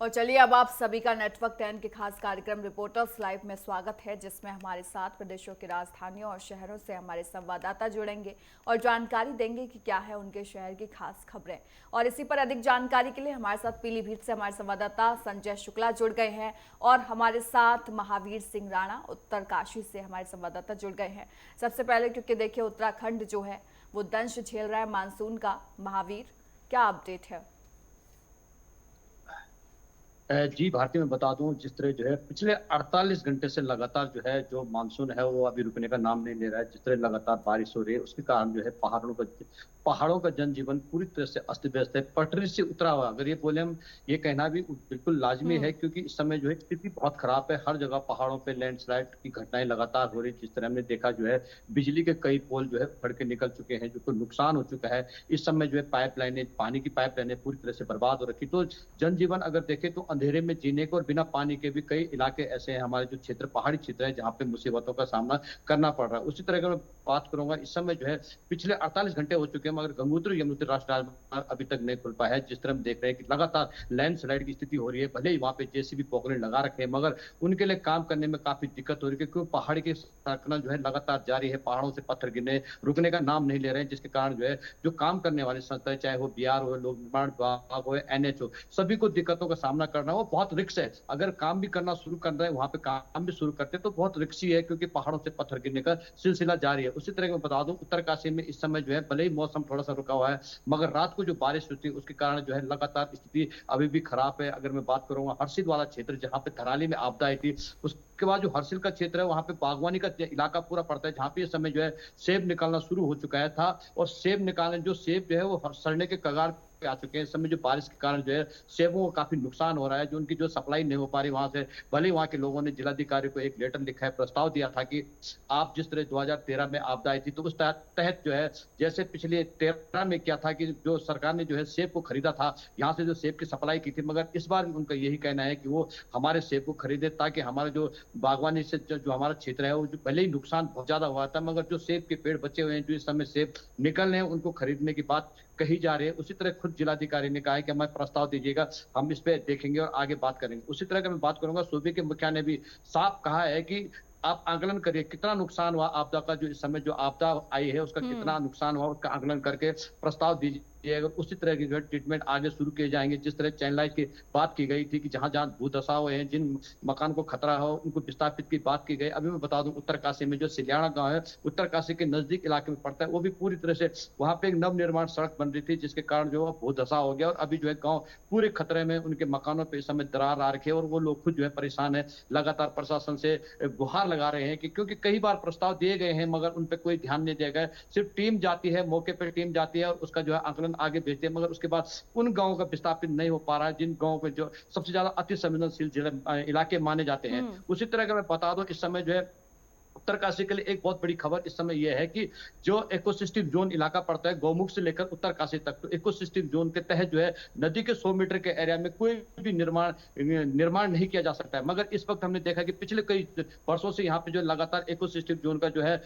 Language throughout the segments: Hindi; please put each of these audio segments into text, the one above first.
और चलिए अब आप सभी का नेटवर्क 10 के खास कार्यक्रम रिपोर्टर्स लाइव में स्वागत है, जिसमें हमारे साथ प्रदेशों की राजधानियों और शहरों से हमारे संवाददाता जुड़ेंगे और जानकारी देंगे कि क्या है उनके शहर की खास खबरें। और इसी पर अधिक जानकारी के लिए हमारे साथ पीलीभीत से हमारे संवाददाता संजय शुक्ला जुड़ गए हैं और हमारे साथ महावीर सिंह राणा उत्तरकाशी से हमारे संवाददाता जुड़ गए हैं। सबसे पहले क्योंकि देखिए उत्तराखंड जो है वो दंश झेल रहा है मानसून का। महावीर, क्या अपडेट है? जी भारती, मैं बता दूं, जिस तरह जो है पिछले 48 घंटे से लगातार जो है जो मानसून है वो अभी रुकने का नाम नहीं ले रहा है। जिस तरह लगातार बारिश हो रही है उसके कारण जो है पहाड़ों का जनजीवन पूरी तरह से अस्त व्यस्त है, पटरी से उतरा हुआ। अगर ये बोले हम, ये कहना भी बिल्कुल लाजमी है, क्योंकि इस समय जो है स्थिति बहुत खराब है। हर जगह पहाड़ों पे लैंडस्लाइड की घटनाएं लगातार हो रही है। जिस तरह हमने देखा जो है बिजली के कई पोल जो है उखड़ के निकल चुके हैं, जो नुकसान हो चुका है। इस समय जो है पाइपलाइनें, पानी की पाइपलाइनें पूरी तरह से बर्बाद हो रखी। तो जनजीवन अगर देखें तो अंधेरे में जीने को और बिना पानी के भी कई इलाके ऐसे हैं हमारे जो क्षेत्र, पहाड़ी क्षेत्र है, जहाँ पे मुसीबतों का सामना करना पड़ रहा है। उसी तरह अगर मैं बात करूंगा, इस समय जो है पिछले 48 घंटे हो चुके हैं मगर गंगोत्री यमुनोत्री राष्ट्रीय राजमार्ग अभी तक नहीं खुल पाया है। जिस तरह हम देख रहे हैं कि लगातार लैंडस्लाइड की स्थिति हो रही है। भले ही वहां पे जेसीबी पॉकलेट लगा रखे हैं मगर उनके लिए काम करने में काफी दिक्कत हो रही है, क्योंकि पहाड़ी की संरचना जो है लगातार जारी है। पहाड़ों से पत्थर गिरने रुकने का नाम नहीं ले रहे हैं, जिसके कारण जो है जो काम करने वाली संस्थाएं, चाहे वो बीआर हो, लोक निर्माण विभाग हो, एनएच हो, सभी को दिक्कतों का सामना करना हो। बहुत रिक्स है। अगर काम भी करना शुरू कर रहे हैं, वहां पे काम भी शुरू करते हैं तो बहुत रिक्सी है, क्योंकि पहाड़ों से पत्थर गिरने का सिलसिला जारी है। उसी तरह मैं बता दूं, उत्तरकाशी में इस समय जो है भले ही मौसम थोड़ा सा रुका हुआ है मगर रात को जो बारिश होती है उसके कारण जो है लगातार स्थिति अभी भी खराब है। अगर मैं बात करूंगा हर्षिल वाला क्षेत्र, जहाँ पे थराली में आपदा आई थी, उसके बाद जो हर्षिल का क्षेत्र है वहां पे बागवानी का इलाका पूरा पड़ता है, जहाँ पे इस समय जो है सेब निकलना शुरू हो चुका है था। और सेब निकालने, जो सेब जो है वो सड़ने के कगार पे आ चुके हैं। इस समय जो बारिश के कारण जो है सेबों को काफी नुकसान हो रहा है, जो उनकी जो सप्लाई नहीं हो पा रही वहां से। भले ही वहां के लोगों ने जिलाधिकारी को एक लेटर लिखा है, प्रस्ताव दिया था कि आप जिस तरह 2013 में आपदा आई थी तो उस तहत जो है जैसे पिछले 13 में क्या था कि जो सरकार ने जो है सेब को खरीदा था, यहाँ से जो सेब की सप्लाई की थी, मगर इस बार उनका यही कहना है कि वो हमारे सेब को खरीदे, ताकि हमारा जो बागवानी से जो हमारा क्षेत्र है वो जो भले ही नुकसान बहुत ज्यादा हुआ था मगर जो सेब के पेड़ बचे हुए हैं, जो इस समय सेब निकल रहे हैं, उनको खरीदने की बात कही जा रही है। उसी तरह खुद जिलाधिकारी ने कहा है कि हमें प्रस्ताव दीजिएगा, हम इस पे देखेंगे और आगे बात करेंगे। उसी तरह का मैं बात करूंगा, सूबे के मुखिया ने भी साफ कहा है कि आप आकलन करिए कितना नुकसान हुआ आपदा का, जो इस समय जो आपदा आई है उसका हम्म। कितना नुकसान हुआ, उसका आकलन करके प्रस्ताव दीजिए। अगर उसी तरह की जो है ट्रीटमेंट आगे शुरू किए जाएंगे। जिस तरह चैनल लाइट की बात की गई थी कि जहां जहां भूधसा हुए हैं, जिन मकान को खतरा हो उनको विस्थापित की बात की गई। अभी मैं बता दूं, उत्तरकाशी में जो सिलियाना गांव है, उत्तरकाशी के नजदीक इलाके में पड़ता है, वो भी पूरी तरह से वहां पे एक नव निर्माण सड़क बन रही थी, जिसके कारण जो है भूधसा हो गया और अभी जो है गाँव पूरे खतरे में। उनके मकानों पर इस समय दरार आ रखी है और वो लोग खुद जो है परेशान है। लगातार प्रशासन से गुहार लगा रहे हैं कि, क्योंकि कई बार प्रस्ताव दिए गए हैं मगर उन पर कोई ध्यान नहीं दिया गया। सिर्फ टीम जाती है, मौके पर टीम जाती है और उसका जो है आकलन आगे भेजते हैं, मगर उसके बाद उन गांवों का विस्थापित नहीं हो पा रहा है जिन गांवों पे जो सबसे ज्यादा अति संवेदनशील जिले इलाके माने जाते हैं। हम्म। उसी तरह का मैं बता दूं, इस समय जो है उत्तरकाशी के लिए एक बहुत बड़ी खबर इस समय यह है कि जो इकोसिस्टम जोन इलाका पड़ता है गौमुख से लेकर उत्तरकाशी तक, तो इकोसिस्टम जोन के तहत जो है नदी के 100 मीटर के एरिया में कोई भी निर्माण नहीं किया जा सकता है। मगर इस वक्त हमने देखा कि पिछले कई वर्षों से यहाँ पे जो लगातार इकोसिस्टम जोन का जो है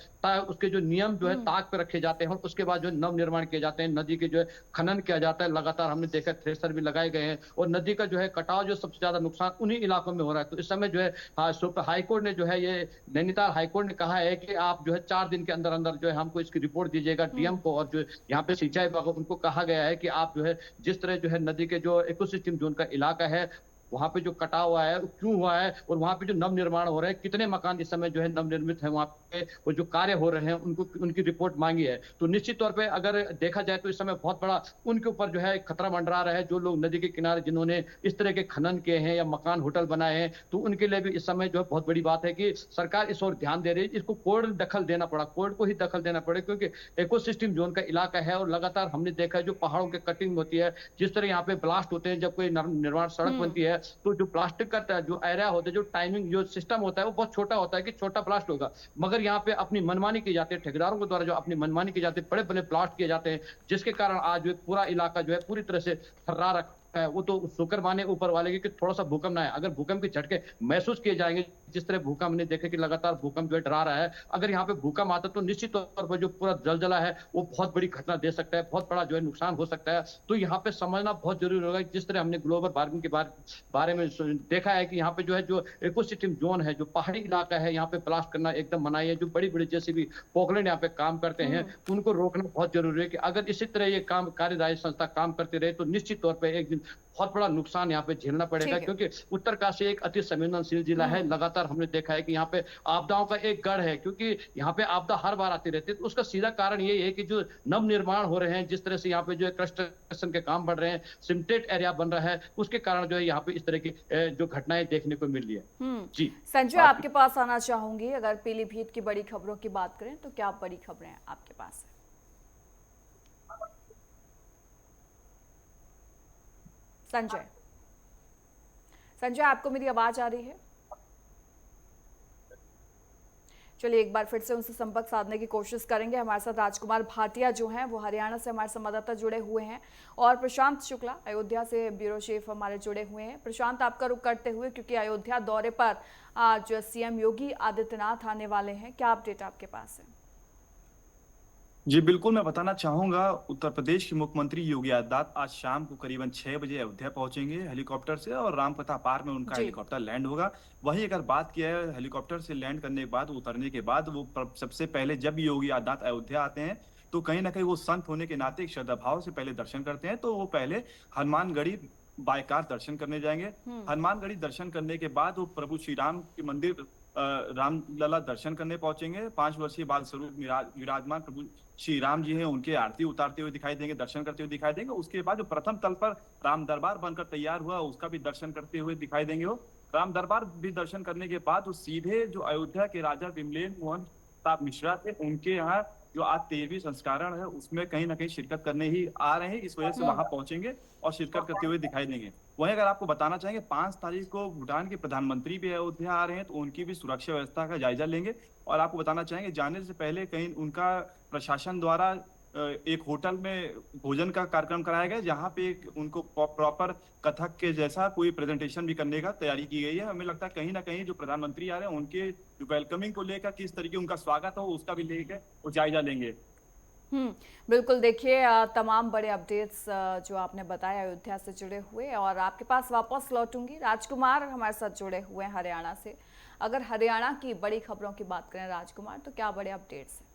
उसके जो नियम जो है हम्म। ताक पे रखे जाते हैं और उसके बाद जो नव निर्माण किए जाते हैं, नदी के जो है खनन किया जाता है। लगातार हमने देखा थ्रेसर भी लगाए गए हैं और नदी का जो है कटाव, जो सबसे ज्यादा नुकसान उन्हीं इलाकों में हो रहा है। तो इस समय जो है हाईकोर्ट ने जो है ये नैनीताल हाईकोर्ट ने कहा है कि आप जो है 4 दिन के अंदर अंदर जो है हमको इसकी रिपोर्ट दीजिएगा डीएम हम्म। को। और जो यहाँ पे सिंचाई विभाग उनको कहा गया है कि आप जो है जिस तरह जो है नदी के जो इकोसिस्टम जोन का इलाका है वहां पे जो कटाव हुआ है क्यों हुआ है, और वहां पे जो नव निर्माण हो रहे हैं, कितने मकान इस समय जो है नव निर्मित है वहां पे, वो जो कार्य हो रहे हैं उनको उनकी रिपोर्ट मांगी है। तो निश्चित तौर पे अगर देखा जाए तो इस समय बहुत बड़ा उनके ऊपर जो है खतरा मंडरा रहा है, जो लोग नदी के किनारे जिन्होंने इस तरह के खनन किए हैं या मकान होटल बनाए हैं, तो उनके लिए भी इस समय जो है बहुत बड़ी बात है कि सरकार इस ओर ध्यान दे रही है। इसको कोर्ट दखल देना पड़ा, कोर्ट को ही दखल देना पड़े, क्योंकि इकोसिस्टम जोन का इलाका है और लगातार हमने देखा है जो पहाड़ों के कटिंग होती है, जिस तरह यहाँ पे ब्लास्ट होते हैं, जब कोई निर्माण सड़क हम्म। बनती है तो जो प्लास्टिक का जो एरिया होता है, जो टाइमिंग जो सिस्टम होता है वो बहुत छोटा होता है कि छोटा ब्लास्ट होगा, मगर यहाँ पे अपनी मनमानी की जाती है, ठेकेदारों के द्वारा जो अपनी मनमानी की जाती है, बड़े बड़े ब्लास्ट किए जाते हैं, जिसके कारण आज जो पूरा इलाका जो है पूरी तरह से थर्रा रखा है। वो तो शुक्र माने ऊपर वाले की कि थोड़ा सा भूकंप ना है। अगर भूकंप के झटके महसूस किए जाएंगे जिस तरह भूकंप हमने देखा कि लगातार भूकंप जो है डरा रहा है, अगर यहाँ पे भूकंप आता तो निश्चित तौर पर जो पूरा जलजला है वो बहुत बड़ी घटना दे सकता है, बहुत बड़ा जो है नुकसान हो सकता है। तो यहाँ पे समझना बहुत जरूरी होगा, जिस तरह हमने ग्लोबल वार्मिंग के बारे में देखा है कि यहाँ पे जो है जो इकोसिस्टम जोन है, जो पहाड़ी इलाका है, यहाँ पे ब्लास्ट करना एकदम मनाही है। जो बड़ी बड़ी जैसे भी पोकलैंड यहाँ पे काम करते हैं, उनको रोकना बहुत जरूरी है कि अगर इसी तरह ये काम कार्यदायी संस्था काम करती रहे तो निश्चित तौर पर एक दिन बहुत बड़ा नुकसान यहाँ पे झेलना पड़ेगा, क्योंकि उत्तरकाशी एक अति संवेदनशील जिला है। लगातार हमने देखा है कि यहाँ पे आपदाओं का एक गढ़ है, क्योंकि यहाँ पे आपदा हर बार आती रहती है। तो उसका सीधा कारण ये है कि जो नव निर्माण हो रहे हैं, जिस तरह से यहाँ पे जो है कंस्ट्रक्शन के काम बढ़ रहे हैं, सिमटेड एरिया बन रहा है, उसके कारण जो है यहाँ पे इस तरह की जो घटनाएं देखने को मिल रही है। जी संजय, आपके पास आना चाहूंगी। अगर पीलीभीत की बड़ी खबरों की बात करें तो क्या बड़ी खबरें हैं आपके पास? संजय, संजय, आपको मेरी आवाज आ रही है? चलिए एक बार फिर से उनसे संपर्क साधने की कोशिश करेंगे। हमारे साथ राजकुमार भाटिया जो हैं वो हरियाणा से हमारे संवाददाता जुड़े हुए हैं, और प्रशांत शुक्ला अयोध्या से ब्यूरो चीफ हमारे जुड़े हुए हैं। प्रशांत, आपका रुख करते हुए, क्योंकि अयोध्या दौरे पर आज सीएम योगी आदित्यनाथ आने वाले हैं, क्या अपडेट आपके पास है? जी बिल्कुल, मैं बताना चाहूंगा, उत्तर प्रदेश के मुख्यमंत्री योगी आदित्यनाथ आज शाम को करीबन 6 बजे अयोध्या पहुंचेंगे हेलीकॉप्टर से, और रामकथा पार्क में उनका हेलीकॉप्टर लैंड होगा। वहीं अगर बात किया है हेलीकॉप्टर से लैंड करने के बाद, उतरने के बाद, वो सबसे पहले जब योगी आदित्यनाथ अयोध्या आते हैं तो कहीं ना कहीं वो संत होने के नाते एक श्रद्धा भाव से पहले दर्शन करते हैं। तो वो पहले हनुमानगढ़ी बाय कार दर्शन करने जाएंगे। हनुमानगढ़ी दर्शन करने के बाद वो प्रभु श्री राम के मंदिर रामलला दर्शन करने पहुंचेंगे। 5 वर्षीय बाल स्वरूप विराजमान प्रभु श्री राम जी हैं, उनके आरती उतारते हुए दिखाई देंगे, दर्शन करते हुए दिखाई देंगे। उसके बाद जो प्रथम तल पर राम दरबार बनकर तैयार हुआ, उसका भी दर्शन करते हुए दिखाई देंगे। वो राम दरबार भी दर्शन करने के बाद वो सीधे जो अयोध्या के राजा विमलेन मोहन प्रताप मिश्रा थे, उनके यहाँ जो आज 13वीं संस्करण है उसमें कहीं ना कहीं शिरकत करने ही आ रहे हैं, इस वजह से वहां पहुंचेंगे और शिरकत करते हुए दिखाई देंगे। वहीं अगर आपको बताना चाहेंगे, 5 तारीख को भूटान के प्रधानमंत्री भी अयोध्या आ रहे हैं, तो उनकी भी सुरक्षा व्यवस्था का जायजा लेंगे। और आपको बताना चाहेंगे, जाने से पहले कहीं उनका प्रशासन द्वारा एक होटल में भोजन का कार्यक्रम कराया गया, जहाँ पे उनको प्रॉपर कथक के जैसा कोई प्रेजेंटेशन भी करने का तैयारी की गई है। हमें लगता है कहीं ना कहीं जो प्रधानमंत्री आ रहे हैं उनके जो वेलकमिंग को लेकर किस तरीके उनका स्वागत हो, उसका भी लेकर वो जायजा लेंगे। बिल्कुल। देखिए, तमाम बड़े अपडेट्स जो आपने बताया अयोध्या से जुड़े हुए, और आपके पास वापस लौटूंगी। राजकुमार हमारे साथ जुड़े हुए हैं हरियाणा से। अगर हरियाणा की बड़ी खबरों की बात करें राजकुमार, तो क्या बड़े अपडेट्स हैं?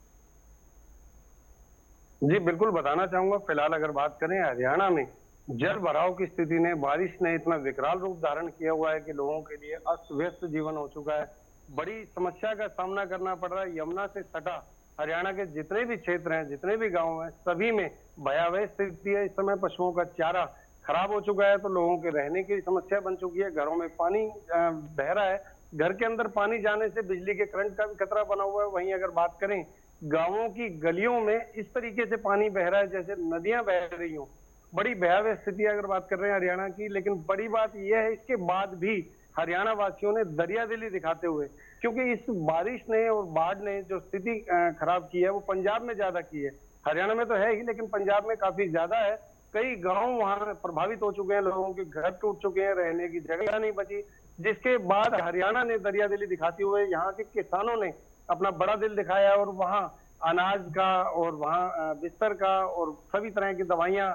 जी बिल्कुल बताना चाहूंगा। फिलहाल अगर बात करें हरियाणा में जल भराव की स्थिति ने, बारिश ने इतना विकराल रूप धारण किया हुआ है कि लोगों के लिए अस्त व्यस्त जीवन हो चुका है। बड़ी समस्या का सामना करना पड़ रहा है। यमुना से सटा हरियाणा के जितने भी क्षेत्र हैं, जितने भी गांव हैं, सभी में भयावह स्थिति है। इस समय पशुओं का चारा खराब हो चुका है, तो लोगों के रहने की समस्या बन चुकी है। घरों में पानी बह रहा है, घर के अंदर पानी जाने से बिजली के करंट का भी खतरा बना हुआ है। वहीं अगर बात करें, गांवों की गलियों में इस तरीके से पानी बह रहा है जैसे नदियां बह रही हो। बड़ी भयावह स्थिति अगर बात कर रहे हैं हरियाणा की। लेकिन बड़ी बात यह है, इसके बाद भी हरियाणा वासियों ने दरियादिली दिखाते हुए, क्योंकि इस बारिश ने और बाढ़ ने जो स्थिति खराब की है वो पंजाब में ज्यादा की है। हरियाणा में तो है ही, लेकिन पंजाब में काफी ज्यादा है। कई गांव वहां प्रभावित हो चुके हैं, लोगों के घर टूट चुके हैं, रहने की जगह नहीं बची। जिसके बाद हरियाणा ने दरियादिली दिखाते हुए यहाँ के किसानों ने अपना बड़ा दिल दिखाया, और वहां अनाज का, और वहां बिस्तर का, और सभी तरह की दवाइयां,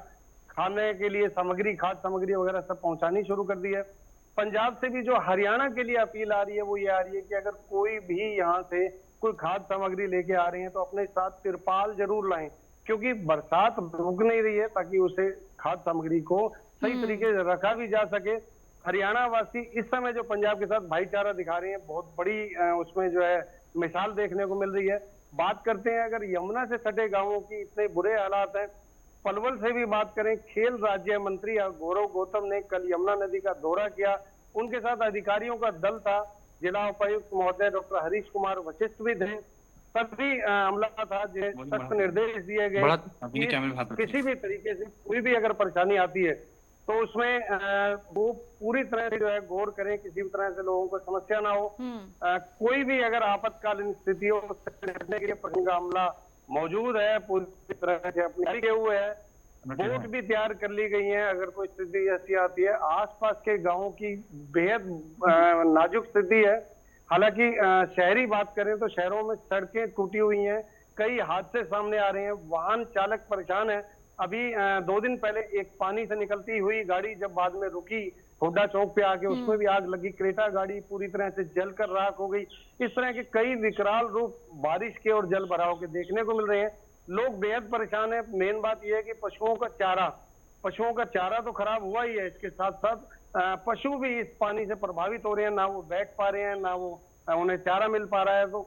खाने के लिए सामग्री, खाद्य सामग्री वगैरह सब पहुंचानी शुरू कर दी है। पंजाब से भी जो हरियाणा के लिए अपील आ रही है वो ये आ रही है कि अगर कोई भी यहाँ से कोई खाद्य सामग्री लेके आ रहे हैं तो अपने साथ तिरपाल जरूर लाएं, क्योंकि बरसात रुक नहीं रही है, ताकि उसे खाद्य सामग्री को सही तरीके से रखा भी जा सके। हरियाणा वासी इस समय जो पंजाब के साथ भाईचारा दिखा रहे हैं, बहुत बड़ी उसमें जो है मिसाल देखने को मिल रही है। बात करते हैं अगर यमुना से सटे गांवों की, इतने बुरे हालात हैं। पलवल से भी बात करें, खेल राज्य मंत्री गौरव गौतम ने कल यमुना नदी का दौरा किया। उनके साथ अधिकारियों का दल था। जिला उपायुक्त महोदय डॉक्टर हरीश कुमार वशिष्ठ भी थे। सभी अमला था, जिन्हें सख्त निर्देश दिए गए किसी भी तरीके से कोई भी अगर परेशानी आती है तो उसमें वो पूरी तरह से जो है गौर करें, किसी भी तरह से लोगों को समस्या ना हो। कोई भी अगर आपातकालीन स्थिति हो, उससे निपटने के लिए प्रशासन का अमला मौजूद है, पूरी तरह से अपने किए हुए है। बोट भी तैयार कर ली गई है अगर कोई स्थिति ऐसी आती है। आसपास के गांवों की बेहद नाजुक स्थिति है। हालांकि शहरी बात करें तो शहरों में सड़कें टूटी हुई हैं, कई हादसे सामने आ रहे हैं, वाहन चालक परेशान है। अभी 2 दिन पहले एक पानी से निकलती हुई गाड़ी जब बाद में रुकी हुड्डा चौक पे आके, उसमें भी आग लगी, क्रेटा गाड़ी पूरी तरह से जलकर राख हो गई। इस तरह के कई विकराल रूप बारिश के और जल भराव के देखने को मिल रहे हैं। लोग बेहद परेशान है। मेन बात यह है कि पशुओं का चारा तो खराब हुआ ही है, इसके साथ साथ पशु भी इस पानी से प्रभावित हो रहे हैं, ना वो बैठ पा रहे हैं, ना वो उन्हें चारा मिल पा रहा है, तो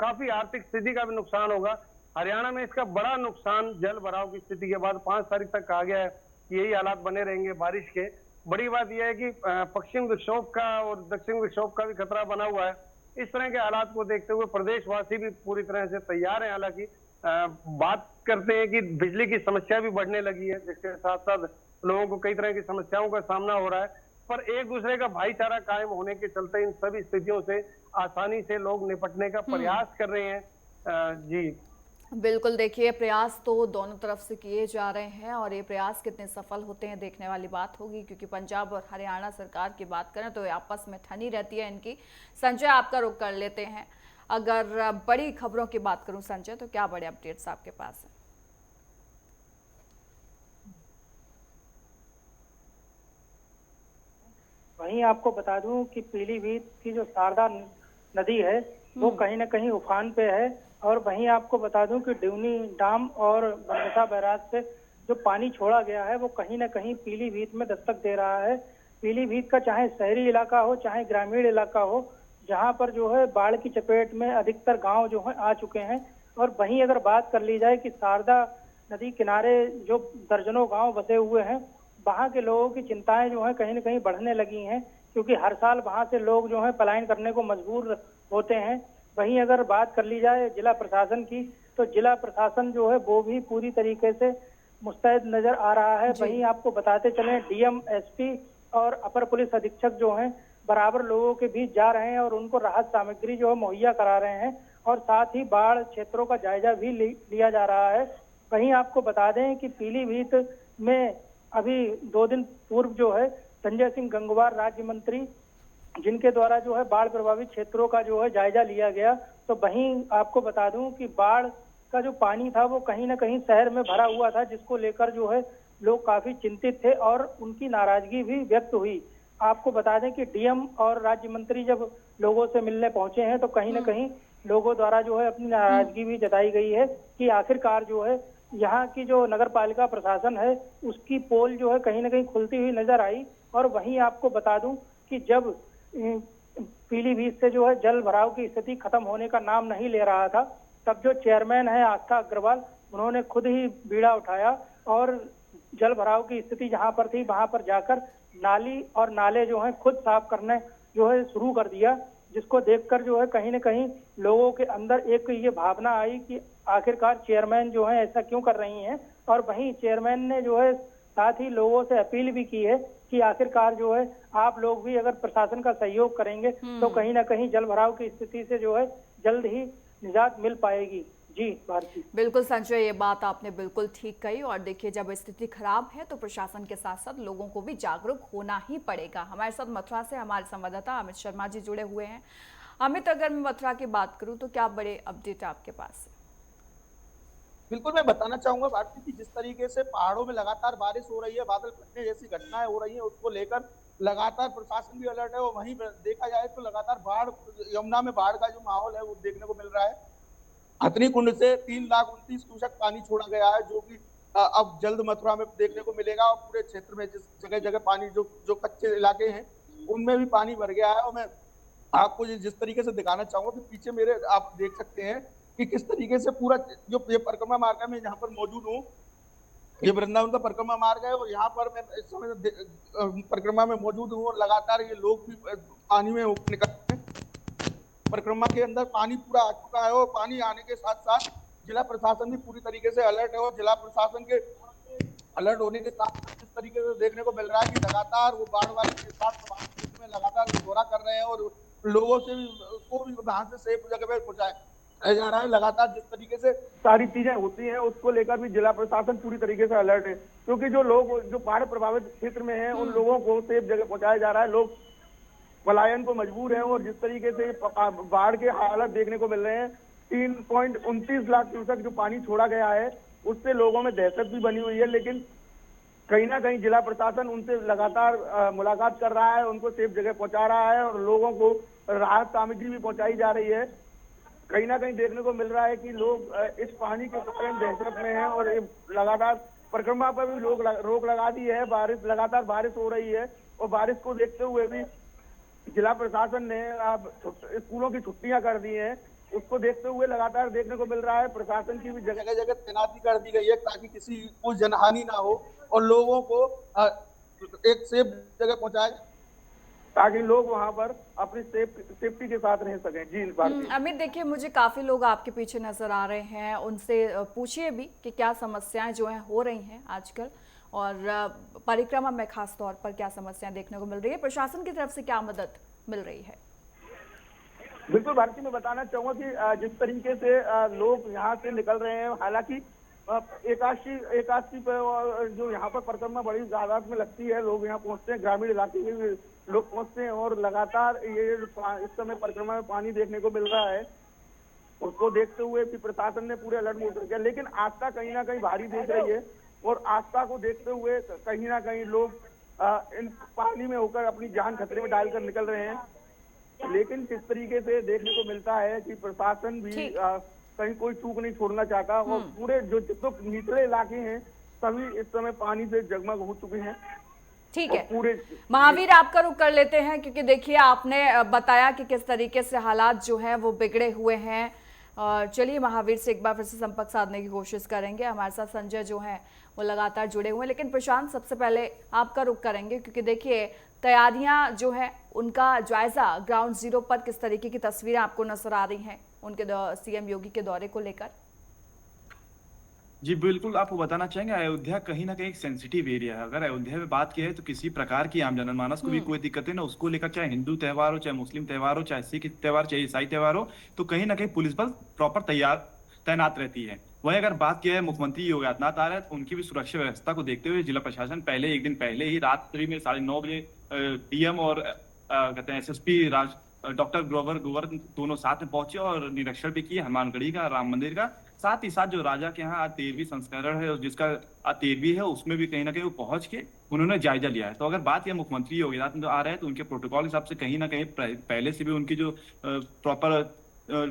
काफी आर्थिक स्थिति का भी नुकसान होगा। हरियाणा में इसका बड़ा नुकसान जल भराव की स्थिति के बाद 5 तारीख तक कहा गया है कि यही हालात बने रहेंगे बारिश के। बड़ी बात यह है कि पश्चिम विक्षोभ का और दक्षिण विक्षोभ का भी खतरा बना हुआ है। इस तरह के हालात को देखते हुए प्रदेशवासी भी पूरी तरह से तैयार हैं। हालांकि बात करते हैं कि बिजली की समस्या भी बढ़ने लगी है, जिसके साथ साथ लोगों को कई तरह की समस्याओं का सामना हो रहा है, पर एक दूसरे का भाईचारा कायम होने के चलते इन सभी स्थितियों से आसानी से लोग निपटने का प्रयास कर रहे हैं। जी बिल्कुल, देखिए प्रयास तो दोनों तरफ से किए जा रहे हैं और ये प्रयास कितने सफल होते हैं देखने वाली बात होगी, क्योंकि पंजाब और हरियाणा सरकार की बात करें तो आपस में ठनी रहती है इनकी। संजय, आपका रुख कर लेते हैं। अगर बड़ी खबरों की बात करूं संजय, तो क्या बड़े अपडेट्स आपके पास हैं? वहीं आपको बता दूं कि पीलीभीत की जो शारदा नदी है वो कहीं न कहीं उफान पे है, और वहीं आपको बता दूं कि ड्यूनी डाम और बनबसा बैराज से जो पानी छोड़ा गया है वो कहीं न कहीं पीलीभीत में दस्तक दे रहा है। पीलीभीत का चाहे शहरी इलाका हो चाहे ग्रामीण इलाका हो, जहां पर जो है बाढ़ की चपेट में अधिकतर गांव जो है आ चुके हैं। और वहीं अगर बात कर ली जाए कि शारदा नदी किनारे जो दर्जनों गांव बसे हुए हैं, वहां के लोगों की चिंताएं जो है कहीं न कहीं बढ़ने लगी हैं, क्योंकि हर साल वहां से लोग जो है पलायन करने को मजबूर होते हैं। वहीं अगर बात कर ली जाए जिला प्रशासन की, तो जिला प्रशासन जो है वो भी पूरी तरीके से मुस्तैद नजर आ रहा है। वहीं आपको बताते चलें डीएम, एसपी और अपर पुलिस अधीक्षक जो हैं बराबर लोगों के बीच जा रहे हैं और उनको राहत सामग्री जो है मुहैया करा रहे हैं, और साथ ही बाढ़ क्षेत्रों का जायजा भी लिया जा रहा है। वहीं आपको बता दें कि पीलीभीत में अभी 2 दिन पूर्व जो है संजय सिंह गंगवार राज्य मंत्री, जिनके द्वारा जो है बाढ़ प्रभावित क्षेत्रों का जो है जायजा लिया गया। तो वहीं आपको बता दूं कि बाढ़ का जो पानी था वो कहीं ना कहीं शहर में भरा हुआ था, जिसको लेकर जो है लोग काफी चिंतित थे और उनकी नाराजगी भी व्यक्त हुई। आपको बता दें कि डीएम और राज्य मंत्री जब लोगों से मिलने पहुंचे हैं तो कहीं ना कहीं लोगों द्वारा जो है अपनी नाराजगी भी जताई गई है कि आखिरकार जो है यहाँ की जो नगर पालिका प्रशासन है उसकी पोल जो है कहीं ना कहीं खुलती हुई नजर आई। और वहीं आपको बता दूं कि जब पीलीभीत से जो है जल भराव की स्थिति खत्म होने का नाम नहीं ले रहा था, तब जो चेयरमैन है आस्था अग्रवाल, उन्होंने खुद ही बीड़ा उठाया और जल भराव की स्थिति जहां पर थी वहां पर जाकर नाली और नाले जो है खुद साफ करने जो है शुरू कर दिया, जिसको देखकर जो है कहीं न कहीं लोगों के अंदर एक ये भावना आई कि आखिरकार चेयरमैन जो है ऐसा क्यों कर रही हैं। और वहीं चेयरमैन ने जो है साथ ही लोगों से अपील भी की है कि आखिरकार जो है आप लोग भी अगर प्रशासन का सहयोग करेंगे तो कहीं ना कहीं जल भराव की स्थिति से जो है जल्द ही निजात मिल पाएगी। जी भारती। बिल्कुल संजय, ये बात आपने बिल्कुल ठीक कही। और देखिए, जब स्थिति खराब है तो प्रशासन के साथ साथ लोगों को भी जागरूक होना ही पड़ेगा। हमारे साथ मथुरा से हमारे संवाददाता अमित शर्मा जी जुड़े हुए हैं। अमित, अगर मैं मथुरा की बात करूं तो क्या बड़े अपडेट आपके पास है? बिल्कुल, मैं बताना चाहूंगा भारती की जिस तरीके से पहाड़ों में लगातार बारिश हो रही है, बादल फटने जैसी घटनाएं हो रही हैं, उसको लेकर लगातार प्रशासन भी अलर्ट है। और वहीं देखा जाए तो लगातार बाढ़, यमुना में बाढ़ का जो माहौल है वो देखने को मिल रहा है। हथनी कुंड से 3,29,000 क्यूसेक पानी छोड़ा गया है, जो कि अब जल्द मथुरा में देखने को मिलेगा। और पूरे क्षेत्र में जिस जगह जगह पानी, जो कच्चे इलाके हैं उनमें भी पानी भर गया है। और मैं आपको जिस तरीके से दिखाना चाहूंगा कि पीछे मेरे आप देख सकते हैं कि किस तरीके से पूरा जो ये परिक्रमा मार्ग है, मैं जहाँ पर मौजूद हूँ, ये वृंदावन का परिक्रमा मार्ग है और यहाँ पर मैं इस समय परिक्रमा में मौजूद हूँ। और लगातार ये लोग भी पानी में निकलते हैं। परिक्रमा के अंदर पानी पूरा आ चुका है और पानी आने के साथ साथ जिला प्रशासन भी पूरी तरीके से अलर्ट है। और जिला प्रशासन के अलर्ट होने के साथ इस तरीके से देखने को मिल रहा है कि लगातार वो बाढ़ वाले के साथ में लगातार दौरा कर रहे हैं और लोगों से भी वहां से सेफ जगह पे पहुंचाया जा रहा है। लगातार जिस तरीके से सारी चीजें होती हैं उसको लेकर भी जिला प्रशासन पूरी तरीके से अलर्ट है, क्योंकि जो लोग जो बाढ़ प्रभावित क्षेत्र में हैं उन लोगों को सेफ जगह पहुंचाया जा रहा है। लोग पलायन को मजबूर हैं। और जिस तरीके से बाढ़ के हालात देखने को मिल रहे हैं, 3.29 लाख क्यूसेक जो पानी छोड़ा गया है, उससे लोगों में दहशत भी बनी हुई है। लेकिन कहीं ना कहीं जिला प्रशासन उनसे लगातार मुलाकात कर रहा है, उनको सेफ जगह पहुंचा रहा है और लोगों को राहत सामग्री भी पहुंचाई जा रही है। कहीं ना कहीं देखने को मिल रहा है कि लोग इस पानी के कारण दहशत में हैं और लगातार परिक्रमा पर भी लोग रोक लगा दी है। लगातार बारिश हो रही है और बारिश को देखते हुए भी जिला प्रशासन ने अब स्कूलों की छुट्टियां कर दी हैं। उसको देखते हुए लगातार देखने को मिल रहा है प्रशासन की भी जगह जगह तैनाती कर दी गई है, ताकि किसी को जनहानि ना हो और लोगों को एक सेफ जगह पहुंचाए, ताकि लोग वहां पर अपनी सेफ्टी के साथ रह सकें। जी भारती। अमित, देखिए मुझे काफी लोग आपके पीछे नजर आ रहे हैं, उनसे पूछिए भी कि क्या समस्याएं जो हैं हो रही हैं आजकल, और परिक्रमा में खास तौर पर क्या समस्याएं देखने को मिल रही है, प्रशासन की तरफ से क्या मदद मिल रही है। बिल्कुल भारती, मैं बताना चाहूंगा कि जिस तरीके से लोग यहाँ से निकल रहे हैं, हालांकि एकादशी पे जो यहाँ पर परिक्रमा बड़ी तादाद में लगती है, लोग यहाँ पहुंचते हैं, ग्रामीण इलाके के भी लोग पहुंचते हैं और लगातार ये इस समय परिक्रमा में पानी देखने को मिल रहा है। उसको देखते हुए कि प्रशासन ने पूरे अलर्ट मोड कर दिया, लेकिन आस्था कहीं ना कहीं भारी दिख रही है और आस्था को देखते हुए कहीं ना कहीं लोग इन पानी में होकर अपनी जान खतरे में डालकर निकल रहे हैं। लेकिन किस तरीके से देखने को मिलता है कि प्रशासन भी कहीं कोई चूक नहीं छोड़ना चाहता और पूरे जो जितने निचले इलाके हैं सभी इस समय पानी से जगमग हो चुके हैं। ठीक है, पूरे महावीर आपका रुख कर लेते हैं, क्योंकि देखिए आपने बताया कि किस तरीके से हालात जो है वो बिगड़े हुए हैं। और चलिए महावीर से एक बार फिर से संपर्क साधने की कोशिश करेंगे। हमारे साथ संजय जो है वो लगातार जुड़े हुए हैं, लेकिन प्रशांत सबसे पहले आपका रुख करेंगे, क्योंकि देखिए तैयारियां जो है उनका जायजा ग्राउंड जीरो पर किस तरीके की तस्वीरें आपको नजर आ रही हैं उनके सीएम योगी के दौरे को लेकर। जी बिल्कुल, आपको बताना चाहेंगे अयोध्या कहीं ना कहीं एक सेंसिटिव एरिया है। अगर अयोध्या में बात की है तो किसी प्रकार की आम जनमानस को भी कोई दिक्कत है ना, उसको लेकर, चाहे हिंदू त्योहार हो, चाहे मुस्लिम त्योहार हो, चाहे सिख त्योहार, चाहे ईसाई त्योहार हो, तो कहीं ना कहीं पुलिस बल प्रॉपर तैनात रहती है। वहीं अगर बात की है मुख्यमंत्री योगी आदित्यनाथ आ रहे हैं, तो उनकी भी सुरक्षा व्यवस्था को देखते हुए जिला प्रशासन पहले एक दिन पहले ही रात्रि में 9:30 बजे डीएम और कहते हैं एसएसपी डॉक्टर ग्रोवर दोनों साथ में पहुंचे और निरीक्षण भी किए हनुमानगढ़ी का, राम मंदिर का। साथ ही साथ जो राजा के यहाँ आज 13वीं संस्करण है और जिसका 13वीं है, उसमें भी कहीं ना कहीं वो पहुंच के उन्होंने जायजा लिया है। तो अगर बात यह मुख्यमंत्री योगी आदित्यनाथ आ रहे हैं तो उनके प्रोटोकॉल हिसाब से कहीं ना कहीं पहले से भी उनकी जो प्रॉपर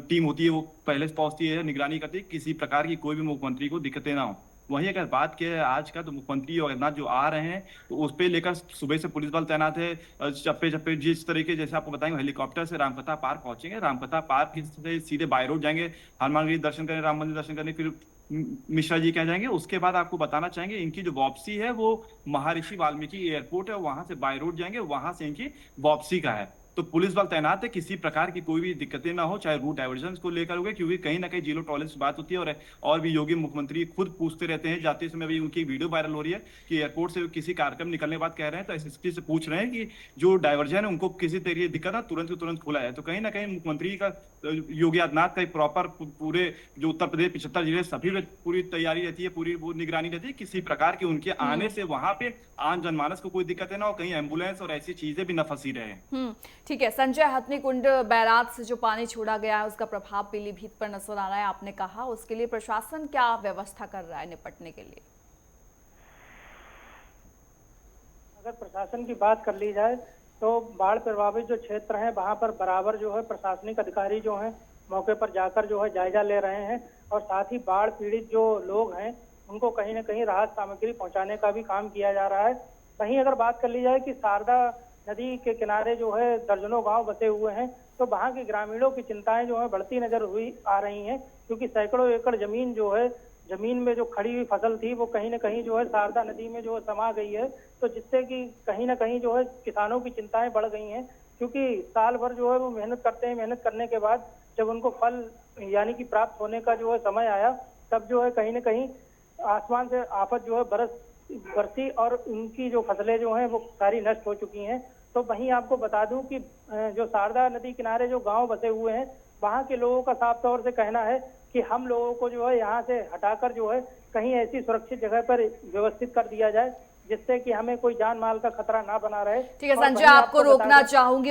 टीम होती है वो पहले से पहुंचती है, निगरानी करती है, किसी प्रकार की कोई भी मुख्यमंत्री को दिक्कतें ना हो। वहीं अगर बात की है आज का, तो मुख्यमंत्री योगी आदित्यनाथ जो आ रहे हैं तो उस पे लेकर सुबह से पुलिस बल तैनात है। चप्पे चप्पे जिस तरीके जैसे आपको बताएंगे, हेलीकॉप्टर से रामकथा पार्क पहुंचेंगे, रामकथा पार्क से सीधे बाय रोड जाएंगे, हनुमानगढ़ी दर्शन करने, राम मंदिर दर्शन करने, फिर मिश्रा जी कह जाएंगे। उसके बाद आपको बताना चाहेंगे इनकी जो वापसी है वो महर्षि वाल्मीकि एयरपोर्ट है, वहां से बाय रोड जाएंगे, वहां से इनकी वापसी का है। तो पुलिस बल तैनात है, किसी प्रकार की कोई भी दिक्कतें ना हो, चाहे रूट डाइवर्जन को लेकर हो, क्योंकि कहीं ना कहीं जीरो टॉलरेंस की बात होती है। और भी योगी मुख्यमंत्री खुद पूछते रहते हैं, जाते समय भी उनकी वीडियो वायरल हो रही है कि एयरपोर्ट से किसी कार्यक्रम निकलने के बाद कह रहे हैं तो एसएसपी से पूछ रहे हैं कि जो डाइवर्जन है उनको किसी तरीके की दिक्कत है, तुरंत तुरंत खुला है। तो कहीं ना कहीं मुख्यमंत्री का योगी आदित्यनाथ का एक प्रॉपर पूरे जो उत्तर प्रदेश 75 जिले सभी में पूरी तैयारी रहती है, पूरी वो निगरानी रहती है, किसी प्रकार की उनके आने से वहां पे आम जनमानस को कोई दिक्कत है ना, और कहीं एम्बुलेंस और ऐसी चीजें भी न फंसी रहे। ठीक है संजय, हथनी कुंड बैराज से जो पानी छोड़ा गया है उसका प्रभाव पीलीभीत पर नजर आ रहा है, आपने कहा, उसके लिए प्रशासन क्या व्यवस्था कर रहा है निपटने के लिए? अगर प्रशासन की बात कर ली जाए तो बाढ़ प्रभावित जो क्षेत्र हैं वहां पर बराबर जो है प्रशासनिक अधिकारी जो हैं मौके पर जाकर जो है जायजा ले रहे हैं और साथ ही बाढ़ पीड़ित जो लोग हैं उनको कहीं न कहीं राहत सामग्री पहुंचाने का भी काम किया जा रहा है। वहीं अगर बात कर ली जाए कि शारदा नदी के किनारे जो है दर्जनों गांव बसे हुए हैं, तो वहां के ग्रामीणों की चिंताएं जो है बढ़ती नजर आ रही हैं, क्योंकि सैकड़ों एकड़ जमीन जो है, जमीन में जो खड़ी हुई फसल थी वो कहीं न कहीं जो है शारदा नदी में जो है समा गई है। तो जिससे कि कहीं न कहीं जो है किसानों की चिंताएं बढ़ गई हैं, क्योंकि साल भर जो है वो मेहनत करते हैं, मेहनत करने के बाद जब उनको फल यानी कि प्राप्त होने का जो है समय आया, तब जो है कहीं न कहीं आसमान से आफत जो है बरसी और उनकी जो फसलें जो हैं वो सारी नष्ट हो चुकी हैं। तो वहीं आपको बता दूं कि जो शारदा नदी किनारे जो गांव बसे हुए हैं वहां के लोगों का साफ तौर से कहना है कि हम लोगों को जो है यहाँ से हटाकर जो है कहीं ऐसी सुरक्षित जगह पर व्यवस्थित कर दिया जाए जिससे कि हमें कोई जान माल का खतरा ना बना रहे। ठीक है संजय, आपको रोकना चाहूंगी।